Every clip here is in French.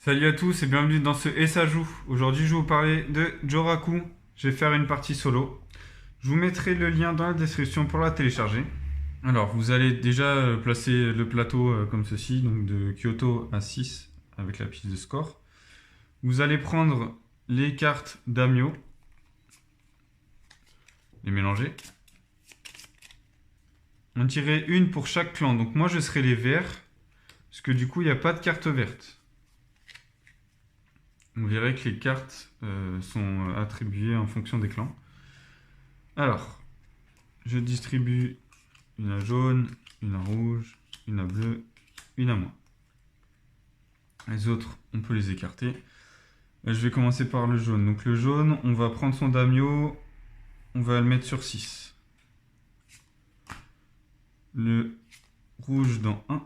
Salut à tous et bienvenue dans ce Et ça joue. Aujourd'hui, je vais vous parler de Joraku. Je vais faire une partie solo. Je vous mettrai le lien dans la description pour la télécharger. Alors, vous allez déjà placer le plateau comme ceci, donc de Kyoto à 6 avec la piste de score. Vous allez prendre les cartes Damio, les mélanger. On tirait une pour chaque clan. Donc moi, je serai les verts, parce que du coup, il n'y a pas de carte verte. On verrait que les cartes sont attribuées en fonction des clans. Alors, je distribue une à jaune, une à rouge, une à bleu, une à moi. Les autres, on peut les écarter. Je vais commencer par le jaune. Donc le jaune, on va prendre son Damio, on va le mettre sur 6. Le rouge dans 1.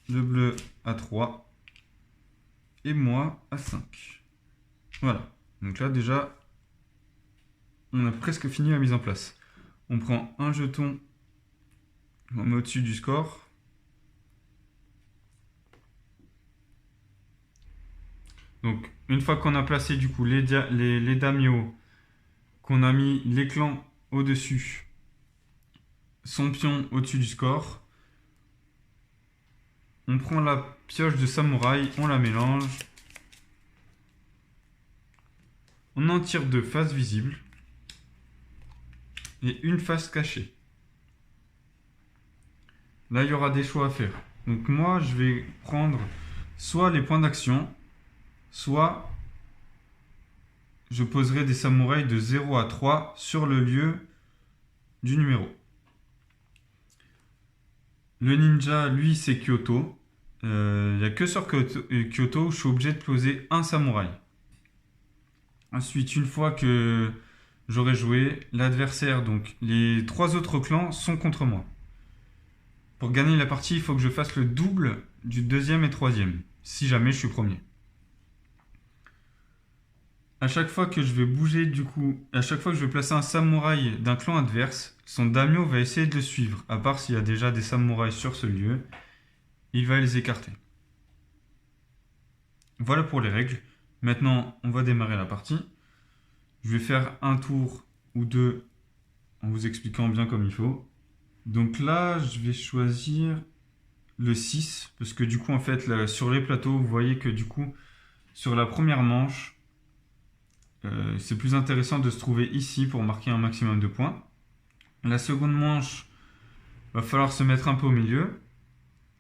Le bleu à 3. Et moi à 5. Voilà. Donc là déjà, on a presque fini la mise en place. On prend un jeton, on met au-dessus du score. Donc une fois qu'on a placé du coup les damios, qu'on a mis les clans au-dessus, son pion au-dessus du score, on prend la pioche de samouraï, on la mélange. On en tire deux faces visibles et une face cachée. Là, il y aura des choix à faire. Donc moi, je vais prendre soit les points d'action, soit je poserai des samouraïs de 0 à 3 sur le lieu du numéro. Le ninja, lui, c'est Kyoto. Il n'y a que sur Kyoto où je suis obligé de poser un samouraï. Ensuite, une fois que j'aurai joué, l'adversaire, donc les 3 autres clans, sont contre moi. Pour gagner la partie, il faut que je fasse le double du deuxième et troisième, si jamais je suis premier. À chaque fois que je vais bouger, du coup, à chaque fois que je vais placer un samouraï d'un clan adverse, son daimyo va essayer de le suivre, à part s'il y a déjà des samouraïs sur ce lieu, il va les écarter. Voilà pour les règles. Maintenant, on va démarrer la partie. Je vais faire un tour ou deux en vous expliquant bien comme il faut. Donc là, je vais choisir le 6, parce que du coup, en fait, là, sur les plateaux, vous voyez que du coup, sur la première manche, c'est plus intéressant de se trouver ici pour marquer un maximum de points. La seconde manche, va falloir se mettre un peu au milieu.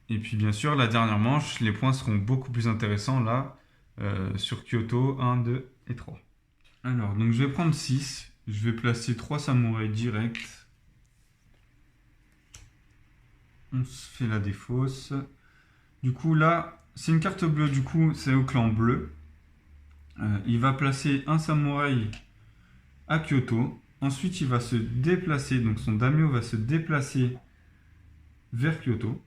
Et puis bien sûr, la dernière manche, les points seront beaucoup plus intéressants là, sur Kyoto 1, 2 et 3. Alors, donc je vais prendre 6. Je vais placer 3 samouraïs directs. On se fait la défausse. Du coup, là, c'est une carte bleue. Du coup, c'est au clan bleu. Il va placer un samouraï à Kyoto. Ensuite, il va se déplacer. Donc, son daimyo va se déplacer vers Kyoto.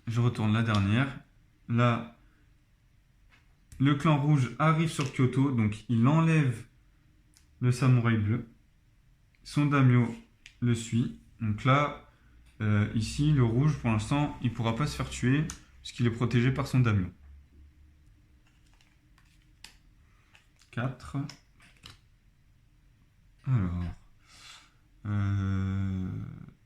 Je retourne la dernière. Là, le clan rouge arrive sur Kyoto. Donc, il enlève le samouraï bleu. Son daimyo le suit. Donc là, ici, le rouge, pour l'instant, il ne pourra pas se faire tuer puisqu'il est protégé par son daimyo. 4. Alors.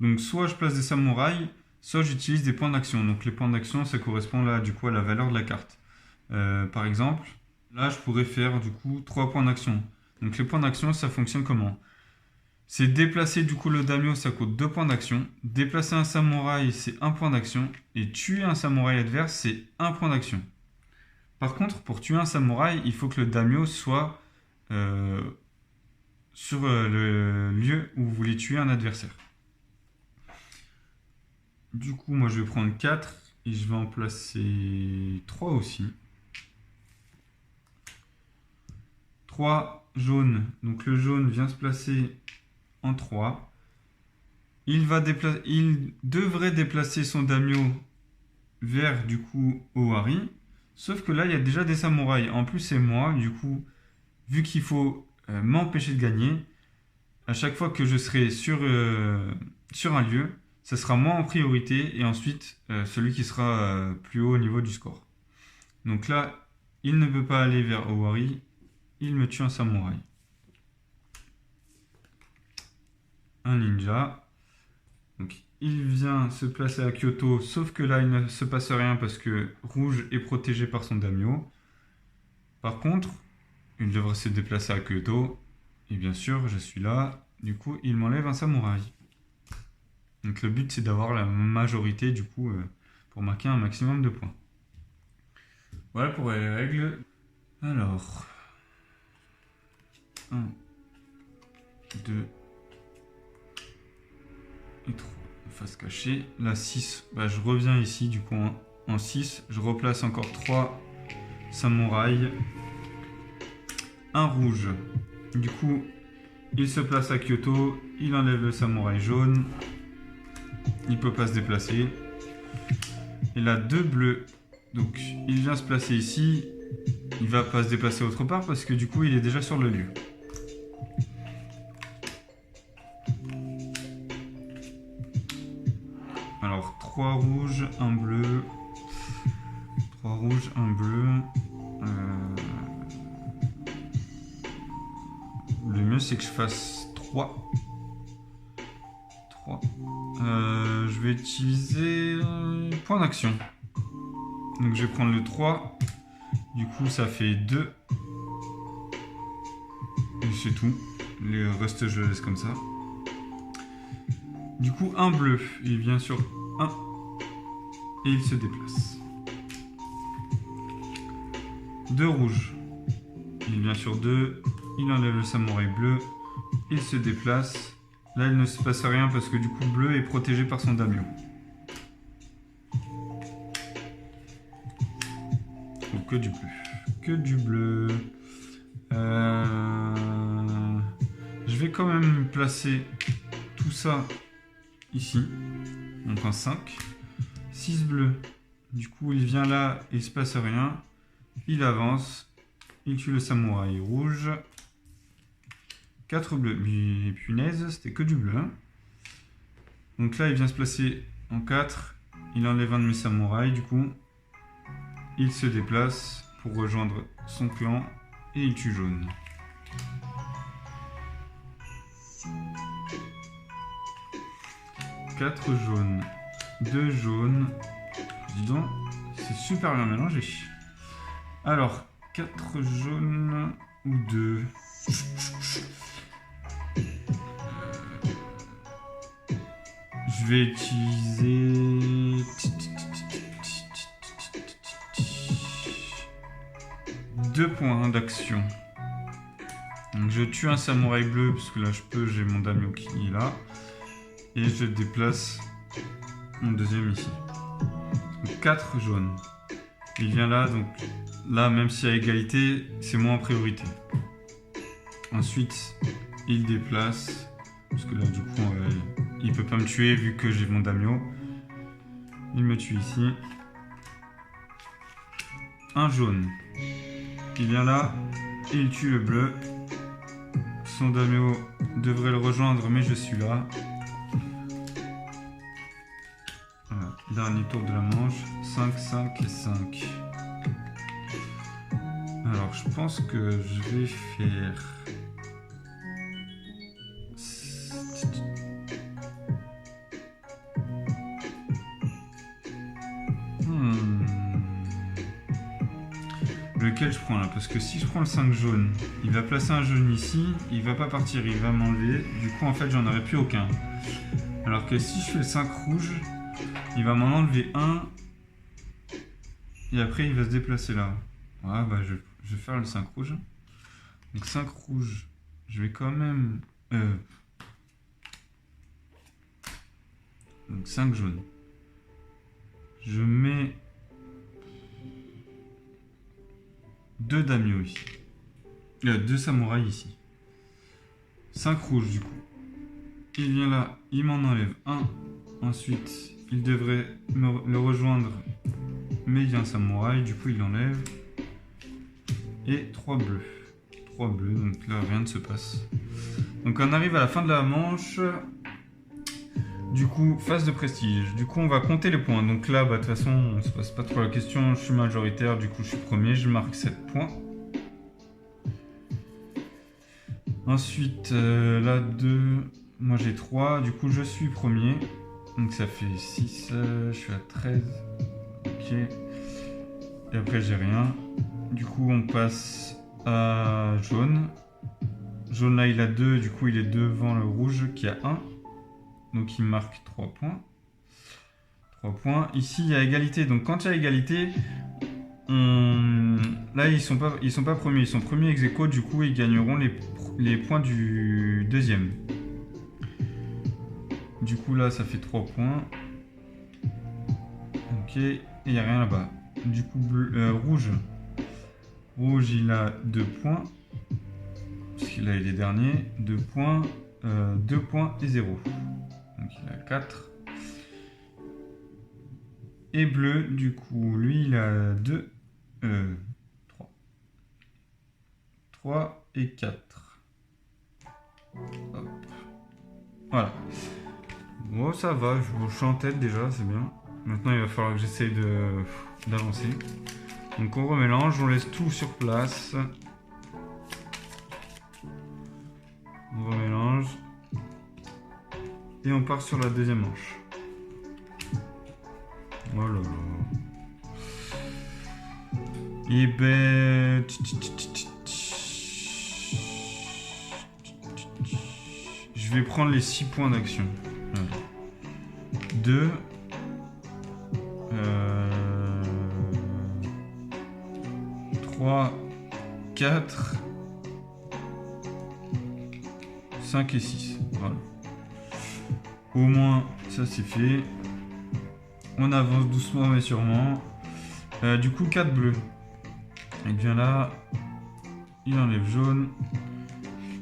Donc soit je place des samouraïs, soit j'utilise des points d'action. Donc les points d'action, ça correspond là du coup à la valeur de la carte. Par exemple, là je pourrais faire du coup 3 points d'action. Donc les points d'action, ça fonctionne comment? C'est déplacer du coup le daimyo, ça coûte 2 points d'action. Déplacer un samouraï, c'est 1 point d'action. Et tuer un samouraï adverse, c'est 1 point d'action. Par contre, pour tuer un samouraï, il faut que le daimyo soit sur le lieu où vous voulez tuer un adversaire. Du coup, moi je vais prendre 4 et je vais en placer 3 aussi. 3 jaunes. Donc le jaune vient se placer en 3. Il devrait déplacer son daimyo vers du coup Owari. Sauf que là, il y a déjà des samouraïs. En plus, c'est moi. Du coup, vu qu'il faut m'empêcher de gagner, à chaque fois que je serai sur un lieu, ce sera moi en priorité et ensuite celui qui sera plus haut au niveau du score. Donc là, il ne peut pas aller vers Owari, il me tue un samouraï. Un ninja. Donc il vient se placer à Kyoto, sauf que là il ne se passe rien parce que rouge est protégé par son daimyo. Par contre, il devrait se déplacer à Kyoto, et bien sûr je suis là, du coup il m'enlève un samouraï. Donc le but c'est d'avoir la majorité du coup pour marquer un maximum de points. Voilà pour les règles. Alors, 1, 2 et 3. Face cachée. La 6, bah, je reviens ici du coup en 6. Je replace encore 3 samouraïs. Un rouge. Du coup, il se place à Kyoto. Il enlève le samouraï jaune. Il peut pas se déplacer. Et là, 2 bleus. Donc, il vient se placer ici. Il va pas se déplacer autre part parce que du coup, il est déjà sur le lieu. Alors, 3 rouges, 1 bleu. 3 rouges, 1 bleu. Le mieux, c'est que je fasse 3. 3. Je vais utiliser point d'action. Donc, je vais prendre le 3. Du coup, ça fait 2. Et c'est tout. Le reste, je le laisse comme ça. Du coup, un bleu, il vient sur 1 et il se déplace. 2 rouges, il vient sur 2, il enlève le samouraï bleu, il se déplace. Là, il ne se passe rien parce que du coup, bleu est protégé par son daimyo. Donc que du bleu. Que du bleu. Je vais quand même placer tout ça ici, donc un 5, 6 bleus, du coup il vient là et il se passe rien, il avance, il tue le samouraï rouge, 4 bleus, mais punaise, c'était que du bleu, hein. Donc là il vient se placer en 4, il enlève un de mes samouraïs, du coup il se déplace pour rejoindre son clan et il tue jaune. Quatre jaunes, 2 jaunes. Dis donc, c'est super bien mélangé. Alors, 4 jaunes ou 2. Je vais utiliser 2 points d'action. Donc je tue un samouraï bleu parce que là je peux, j'ai mon daimyo qui est là. Et je déplace mon deuxième ici. Donc 4 jaunes. Il vient là, donc là, même si à égalité, c'est moi en priorité. Ensuite, il déplace. Parce que là, du coup, il peut pas me tuer vu que j'ai mon daimyo. Il me tue ici. Un jaune. Il vient là et il tue le bleu. Son daimyo devrait le rejoindre, mais je suis là. Voilà. Dernier tour de la manche. 5, 5 et 5. Alors, je pense que je vais faire... Lequel je prends là? Parce que si je prends le 5 jaune, il va placer un jaune ici, il va pas partir, il va m'enlever. Du coup, en fait, j'en aurai plus aucun. Alors que si je fais le 5 rouge, il va m'en enlever un. Et après, il va se déplacer là. Ouais, bah, je vais faire le 5 rouge. Donc 5 rouge, je vais quand même... Donc 5 jaune. Je mets... 2 daimyo ici. 2 samouraïs ici. 5 rouges du coup. Il vient là, il m'en enlève un. Ensuite, il devrait le rejoindre. Mais il y a un samouraï, du coup il l'enlève. Et 3 bleus. 3 bleus, donc là rien ne se passe. Donc on arrive à la fin de la manche. Du coup, phase de prestige. Du coup, on va compter les points. Donc là, bah, de toute façon, on se passe pas trop la question. Je suis majoritaire, du coup, je suis premier. Je marque 7 points. Ensuite, là, 2. Moi, j'ai 3. Du coup, je suis premier. Donc ça fait 6. Je suis à 13. Ok. Et après, j'ai rien. Du coup, on passe à jaune. Jaune, là, il a 2. Du coup, il est devant le rouge qui a 1. Donc, il marque 3 points. 3 points. Ici, il y a égalité. Donc, quand il y a égalité, là, ils sont pas premiers. Ils sont premiers ex aequo. Du coup, ils gagneront les points du deuxième. Du coup, là, ça fait 3 points. Ok. Et il n'y a rien là-bas. Du coup, rouge. Rouge, il a 2 points. Parce qu'il a les derniers. 2 points. 2 points et 0. Donc, il a 4. Et bleu, du coup, lui, il a 2. 3. 3 et 4. Hop. Voilà. Bon, ça va, je suis en tête déjà, c'est bien. Maintenant, il va falloir que j'essaye d'avancer. Donc, on remélange, on laisse tout sur place. On remélange. Et on part sur la deuxième manche. Oh là là. Et ben... Je vais prendre les 6 points d'action. 2. 3, 4, 5 et 6. Voilà. Au moins, ça c'est fait. On avance doucement mais sûrement. Du coup, 4 bleus. Il vient là. Il enlève jaune.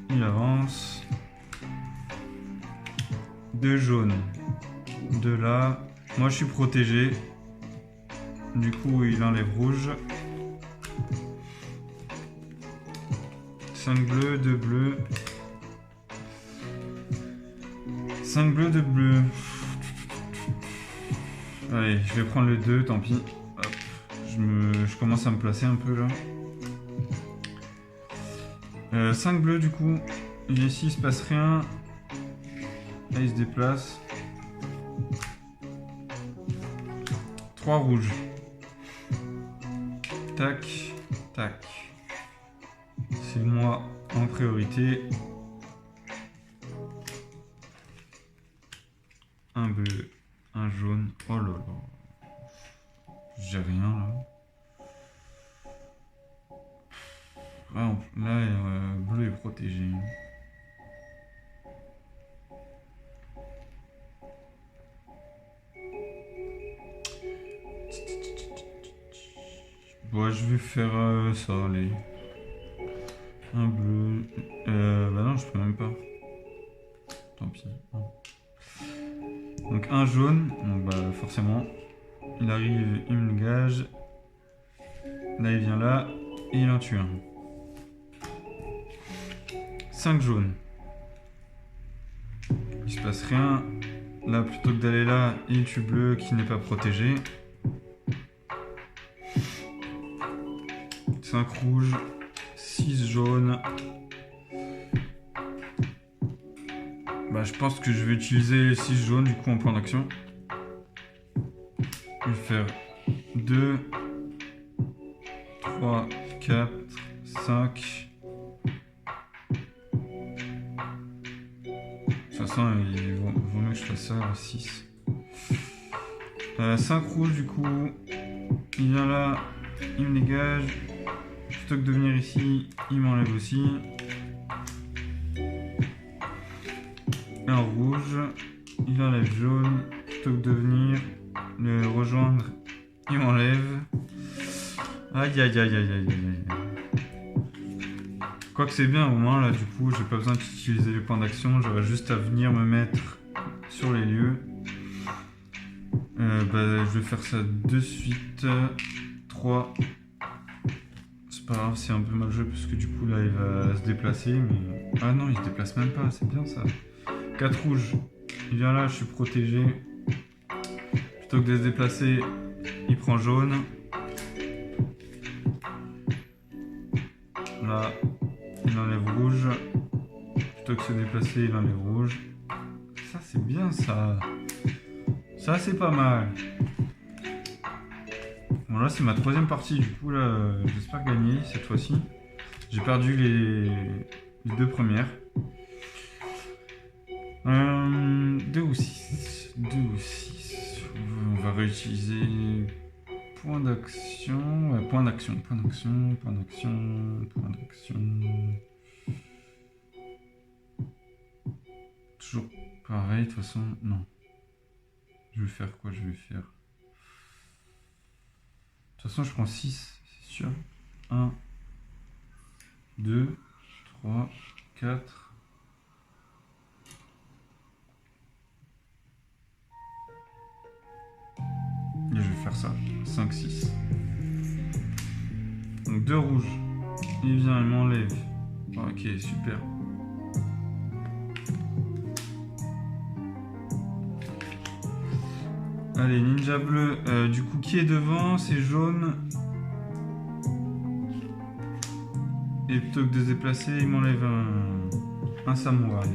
Il avance. 2 jaunes. 2 là. Moi, je suis protégé. Du coup, il enlève rouge. 5 bleus, 2 bleus. 5 bleus, 2 bleus. Allez, je vais prendre le 2, tant pis. Hop. Je commence à me placer un peu là. 5 bleus du coup. Ici il se passe rien. Là il se déplace. 3 rouges. Tac, tac. C'est moi en priorité. Un bleu, un jaune. Oh là là. J'ai rien là. Ah, là, bleu est protégé. Bon, je vais faire ça, allez. Un bleu. Bah non, je peux même pas. Tant pis. Donc un jaune. Donc bah forcément. Il arrive, il me gage. Là, il vient là. Et il en tue un. 5 jaunes. Il se passe rien. Là, plutôt que d'aller là, il tue bleu qui n'est pas protégé. 5 rouges. 6 jaunes. Bah, je pense que je vais utiliser les 6 jaunes du coup en point d'action. Je vais faire 2, 3, 4, 5. De toute façon, il vaut mieux que je fasse ça à 6. 5 rouges du coup. Il vient là, il me dégage. Plutôt que de venir ici, il m'enlève aussi. Un rouge, il enlève jaune. Plutôt que de venir le rejoindre, il m'enlève. Aïe aïe aïe aïe aïe aïe. Quoique c'est bien au moins là, du coup j'ai pas besoin d'utiliser les points d'action, j'aurais juste à venir me mettre sur les lieux. Bah, je vais faire ça de suite. 3. C'est pas grave, c'est un peu mal joué parce que du coup là il va se déplacer. Mais... Ah non, il se déplace même pas, c'est bien ça. 4 rouges. Il vient là, je suis protégé. Plutôt que de se déplacer, il prend jaune. Là, il enlève rouge. Plutôt que de se déplacer, il enlève rouge. Ça, c'est bien, ça. Ça, c'est pas mal. Bon, là, c'est ma troisième partie. Du coup, là, j'espère gagner cette fois-ci. J'ai perdu les deux premières. 2 ou 6. 2 ou 6. On va réutiliser point d'action. Ouais, point d'action. Point d'action. Point d'action. Point d'action. Toujours pareil, de toute façon. Non. Je vais faire quoi? Je vais faire. De toute façon, je prends 6, c'est sûr. 1, 2, 3, 4. Et je vais faire ça. 5, 6. Donc 2 rouges. Il vient, il m'enlève. Ok, super. Allez, ninja bleu. Du coup, qui est devant? C'est jaune. Et plutôt que de se déplacer, il m'enlève un samouraï.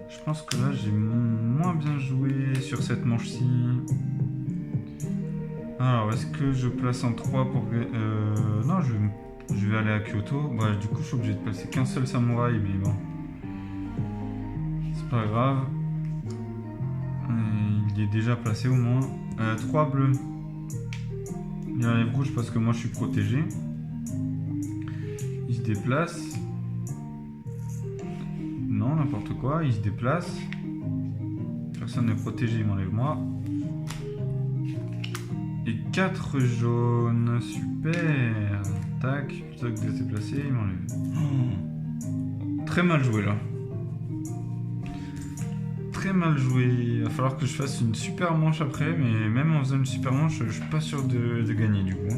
Je pense que là, j'ai moins bien joué sur cette manche-ci. Alors, est-ce que je place en 3 pour... non, je vais aller à Kyoto. Bah, du coup, je suis obligé de placer qu'un seul samouraï, mais bon. C'est pas grave. Il est déjà placé au moins. 3 bleus. Il enlève rouge parce que moi, je suis protégé. Il se déplace. Non, n'importe quoi. Il se déplace. Personne n'est protégé, il m'enlève moi. Et 4 jaunes. Super. Tac. Plutôt que de se déplacer, il m'enlève. Oh. Très mal joué là. Très mal joué. Il va falloir que je fasse une super manche après. Mais même en faisant une super manche, je suis pas sûr de gagner du coup.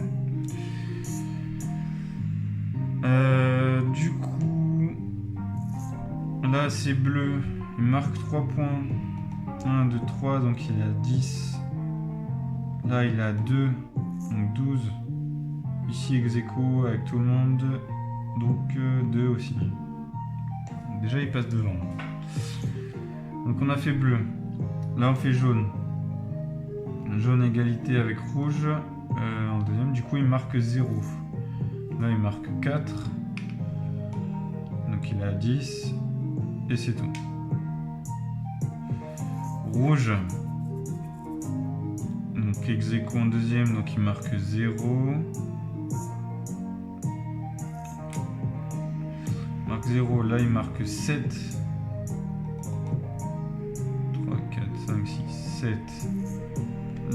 Du coup, là c'est bleu, il marque 3 points. 1, 2, 3, donc il a 10. Là il a 2, donc 12. Ici ex aequo avec tout le monde, donc 2 aussi. Déjà il passe devant. Donc on a fait bleu. Là on fait jaune. Jaune égalité avec rouge. En deuxième, du coup il marque 0. Là il marque 4. Donc il a 10. Et c'est tout. Rouge. Donc ex aequo en deuxième, donc il marque 0. Il marque 0, là il marque 7. 3, 4, 5, 6, 7.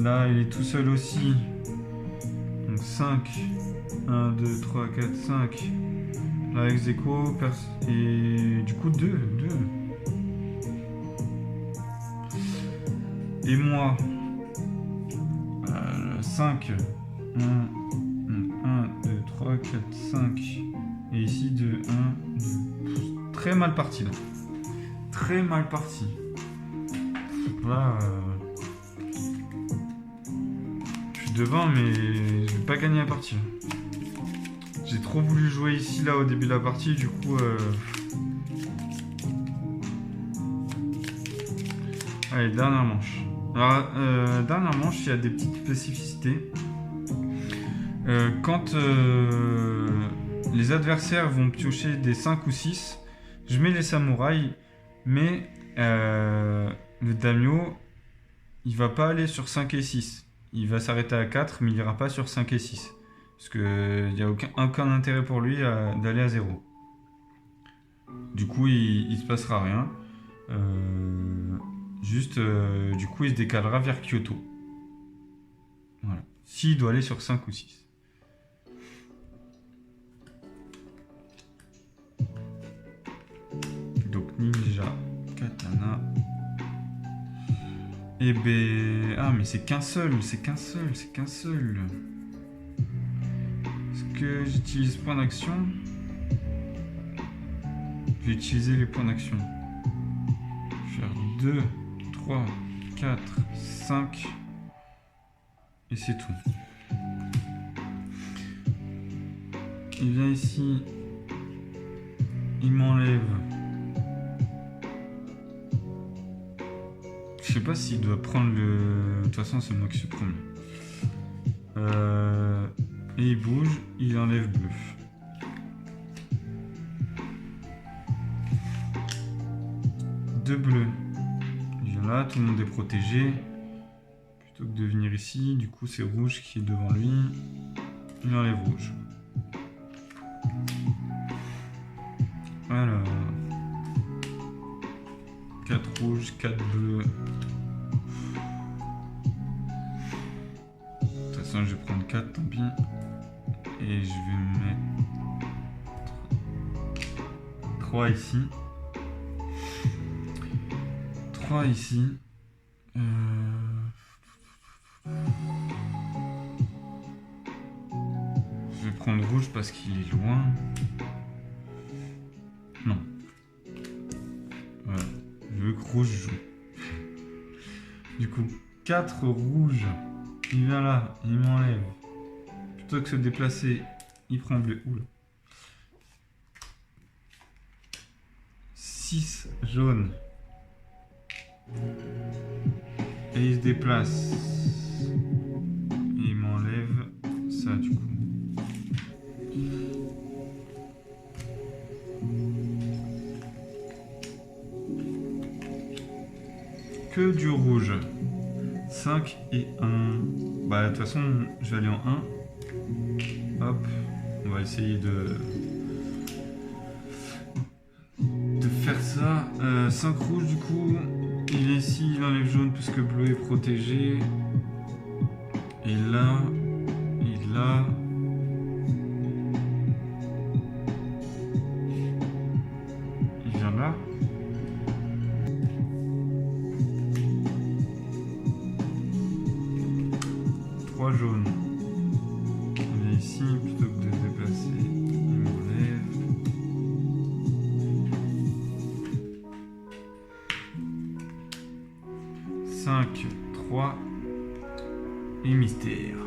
Là il est tout seul aussi. Donc 5. 1, 2, 3, 4, 5. Là, ex aequo, et du coup 2. Et moi, 5. 1, 2, 3, 4, 5. Et ici 2, 1, 2. Très mal parti là. Très mal parti. Là, je suis devant, mais je vais pas gagner la partie. J'ai trop voulu jouer ici, là, au début de la partie, du coup... Allez, dernière manche. Alors, dernière manche, il y a des petites spécificités. Quand les adversaires vont piocher des 5 ou 6, je mets les samouraïs, mais le daimyo, il va pas aller sur 5 et 6. Il va s'arrêter à 4, mais il ira pas sur 5 et 6. Parce qu'il n'y a aucun intérêt pour lui d'aller à 0. Du coup, il se passera rien. Juste, du coup, il se décalera vers Kyoto. Voilà. S'il doit aller sur 5 ou 6. Donc, ninja, katana. Et ben... Ah, mais c'est qu'un seul. Est-ce que j'utilise point d'action? Je vais utiliser les points d'action. Je vais faire 2, 3, 4, 5. Et c'est tout. Il vient ici. Il m'enlève. Je sais pas s'il doit prendre le... De toute façon, c'est moi qui suis premier. Et il bouge, il enlève bleu. Deux bleus. Il vient là, tout le monde est protégé. Plutôt que de venir ici, du coup c'est rouge qui est devant lui. Il enlève rouge. Alors... 4 rouges, 4 bleus. De toute façon, je vais prendre 4, tant pis. Et je vais mettre 3 ici. 3 ici. Je vais prendre rouge parce qu'il est loin. Non. Voilà. Je veux que rouge joue. Du coup, 4 rouges. Il vient là, il m'enlève. Plutôt que de se déplacer, il prend bleu. Oula. 6 jaunes. Et il se déplace. Et il m'enlève ça du coup. Que du rouge. 5 et 1. Bah de toute façon je vais aller en 1. Hop. On va essayer de faire ça. 5 rouges du coup. Il est ici, il enlève jaune puisque bleu est protégé. Et là. Et là. Il vient là. Jaune. Il est ici, plutôt que de se déplacer, il m'enlève. Cinq, 3 et mystère.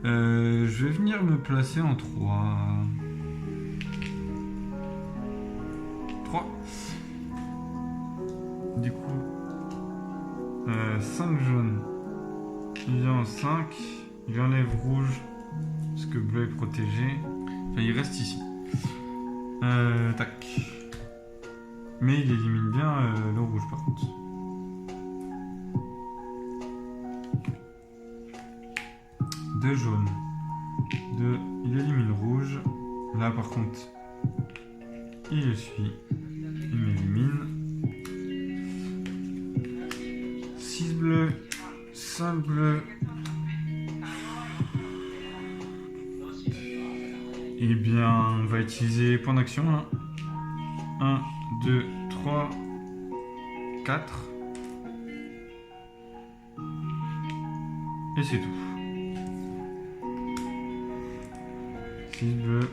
Je vais venir me placer en 3. 3. Du coup, 5 jaunes. Il vient en 5, il enlève rouge, parce que bleu est protégé. Enfin, il reste ici. Tac. Mais il élimine bien le rouge par contre. Deux jaunes. Il élimine rouge. Là par contre, il le suit. Il m'élimine. 6 bleus. 5 bleus. Eh bien, on va utiliser point d'action. 1, 2, 3, 4. Et c'est tout. 6 bleus.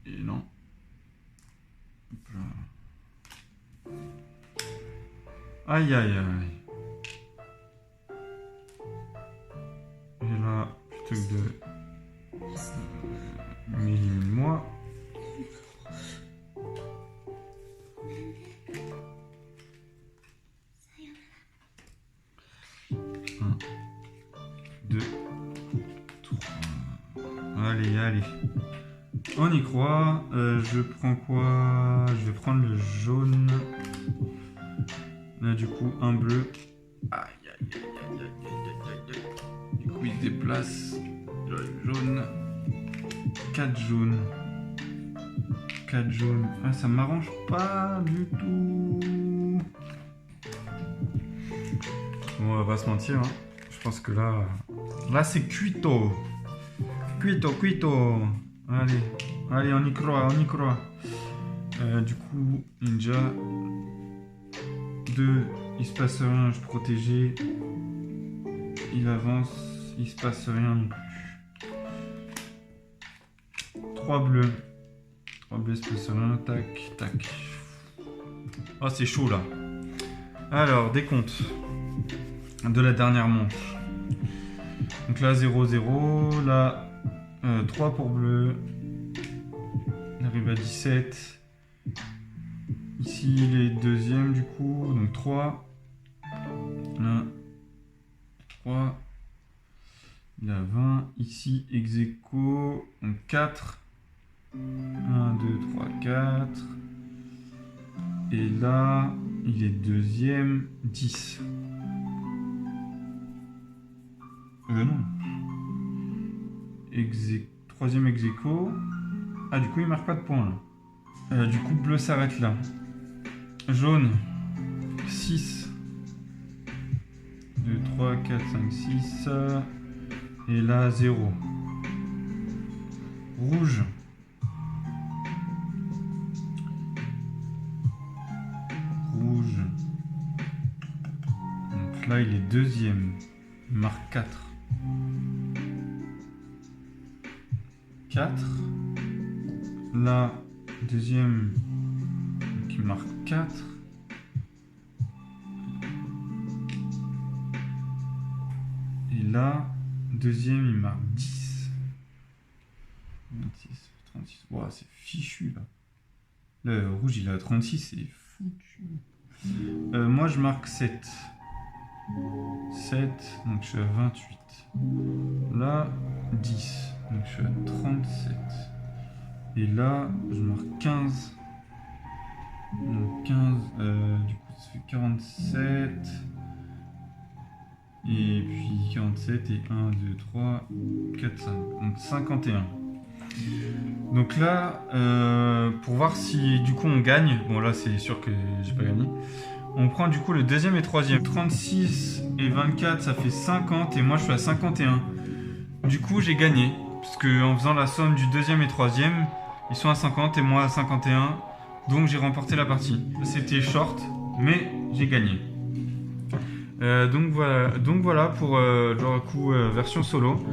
Et non. Aïe aïe aïe. Et là, plutôt que de m'éliminer-moi. Un, 2, 3. Allez, allez. On y croit. Je prends quoi? Je vais prendre le jaune. Là, du coup, un bleu. Aïe, aïe, aïe, aïe, aïe, aïe, aïe, aïe. Du coup, il se déplace. Le jaune. 4 jaunes. 4 jaunes. Ah, ça m'arrange pas du tout. Bon, on va pas se mentir. Hein. Je pense que là... Là, c'est cuito. Cuito, cuito. Allez. Allez, on y croit, on y croit. Du coup, ninja... 2, il se passe rien, je suis protégé. Il avance, il se passe rien non plus. 3 bleus. 3 bleus, il se passe rien. Tac, tac. Oh, c'est chaud là. Alors, décompte de la dernière manche. Donc là, 0-0. Là, 3 pour bleu. On arrive à 17. Ici, il est deuxième du coup. Donc 3. 1, 3. Il a 20. Ici, ex aequo. Donc 4. 1, 2, 3, 4. Et là, il est deuxième, 10. Non. Troisième ex aequo. Ah, du coup, il marque pas de points là. Du coup, bleu s'arrête là. Jaune, 6. 2, 3, 4, 5, 6. Et là, 0. Rouge. Donc là, il est deuxième. Il marque 4. 4. Là, deuxième. Donc il marque 4. Et là, deuxième, il marque 10. 26, 36. Wow, c'est fichu là. Le rouge, il est à 36, c'est foutu. Moi, je marque 7. 7, donc je suis à 28. Là, 10, donc je suis à 37. Et là, je marque 15. Donc 15, du coup, ça fait 47. Et puis 47 et 1, 2, 3, 4, 5. Donc 51. Donc là, pour voir si du coup on gagne, bon là c'est sûr que j'ai pas gagné, on prend du coup le deuxième et troisième. 36 et 24 ça fait 50 et moi je suis à 51. Du coup j'ai gagné, parce que en faisant la somme du deuxième et troisième, ils sont à 50 et moi à 51, donc j'ai remporté la partie. C'était short, mais j'ai gagné. Donc voilà pour le coup version solo,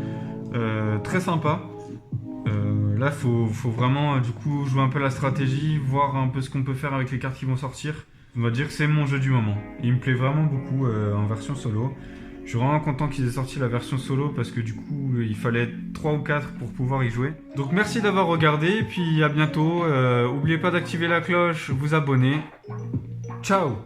très sympa. Là, faut vraiment du coup jouer un peu la stratégie, voir un peu ce qu'on peut faire avec les cartes qui vont sortir. On va dire que c'est mon jeu du moment. Il me plaît vraiment beaucoup en version solo. Je suis vraiment content qu'ils aient sorti la version solo parce que du coup, il fallait 3 ou 4 pour pouvoir y jouer. Donc merci d'avoir regardé et puis à bientôt. N'oubliez pas d'activer la cloche, vous abonner. Ciao!